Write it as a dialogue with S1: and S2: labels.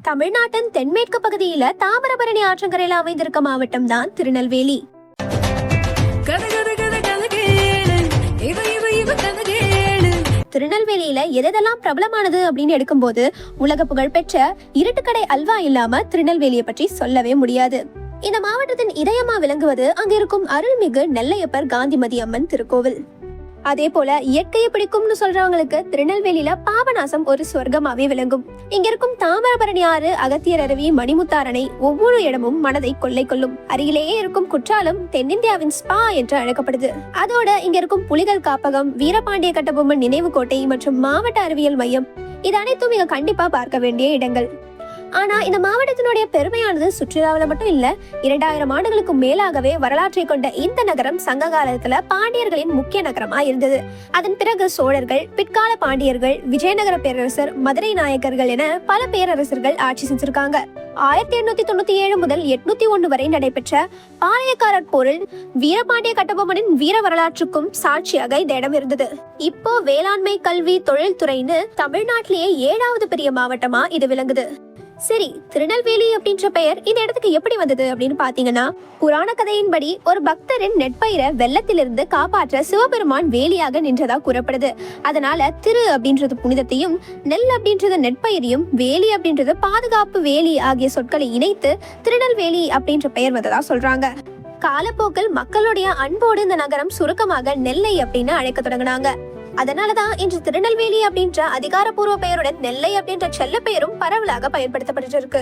S1: தமிழ்நாட்டின் தென்மேற்கு பகுதியில தாமிரபரணி ஆற்றங்கரையில அமைந்திருக்க மாவட்டம் தான் திருநெல்வேலி. திருநெல்வேலியில எதெல்லாம் பிரபலமானது அப்படின்னு எடுக்கும்போது உலக புகழ்பெற்ற இருட்டுக்கடை அல்வா இல்லாம திருநெல்வேலியை பற்றி சொல்லவே முடியாது. இந்த மாவட்டத்தின் இதயமா விளங்குவது அங்க இருக்கும் அருள்மிகு நெல்லையப்பர் காந்திமதி அம்மன் திருக்கோவில். அதே போல இயற்கையை பிடிக்கும்னு சொல்றவங்களுக்கு திருநெல்வேலியில பாபநாசம் ஒரு சொர்க்கமாவே விளங்கும். இங்க இருக்கும் தாமிரபரணி ஆறு, அகத்தியர் அருவி, மணிமுத்தாரணை ஒவ்வொரு இடமும் மனதை கொள்ளை கொள்ளும். அருகிலேயே இருக்கும் குற்றாலம் தென்னிந்தியாவின் ஸ்பா என்று அழைக்கப்படுது. அதோட இங்க இருக்கும் புலிகள் காப்பகம், வீரபாண்டிய கட்டபொம்மன் நினைவு கோட்டை மற்றும் மாவட்ட அறிவியல் மையம் இது அனைத்தும் இங்க கண்டிப்பா பார்க்க வேண்டிய இடங்கள். ஆனா இந்த மாவட்டத்தினுடைய பெருமையானது சுற்றுலாவில மட்டும் இல்ல, 2000 ஆண்டுகளுக்கு மேலாகவே வரலாற்றை கொண்ட இந்த நகரம் சங்க காலத்துல பாண்டியர்களின் முக்கிய நகரமா இருந்தது. அதன் பிறகு சோழர்கள், பிற்கால பாண்டியர்கள், விஜயநகர பேரரசர், மதுரை நாயக்கர்கள் என பல பேரரசர்கள் ஆட்சி செஞ்சிருக்காங்க. 1897 முதல் 801 வரை நடைபெற்ற பாளையக்காரர் போரில் வீரபாண்டிய கட்டபொம்மனின் வீர வரலாற்றுக்கும் சாட்சியாக இந்த இடம் இருந்தது. இப்போ வேளாண்மை, கல்வி, தொழில்துறைன்னு தமிழ்நாட்டிலேயே 7வது பெரிய மாவட்டமா இது விளங்குது. சரி, திருநெல்வேலி அப்படின்ற பெயர் இந்த இடத்துக்கு எப்படி வந்தது அப்படின்னு பாத்தீங்கன்னா, புராண கதையின்படி ஒரு பக்தரின் நெற்பயிரை வெள்ளத்திலிருந்து காப்பாற்ற சிவபெருமான் வேலியாக நின்றதா கூறப்படுது. அதனால திரு அப்படின்றது புனிதத்தையும், நெல் அப்படின்றது நெற்பயிரையும், வேலி அப்படின்றது பாதுகாப்பு வேலி ஆகிய சொற்களை இணைத்து திருநெல்வேலி அப்படின்ற பெயர் வந்ததா சொல்றாங்க. காலப்போக்கில் மக்களுடைய அன்போடு இந்த நகரம் சுருக்கமாக நெல்லை அப்படின்னு அழைக்க தொடங்கினாங்க. அதனாலதான் இன்று திருநெல்வேலி அப்படின்ற அதிகாரப்பூர்வ பெயருடன் நெல்லை அப்படின்ற செல்ல பெயரும் பரவலாக பயன்படுத்தப்பட்டு இருக்கு.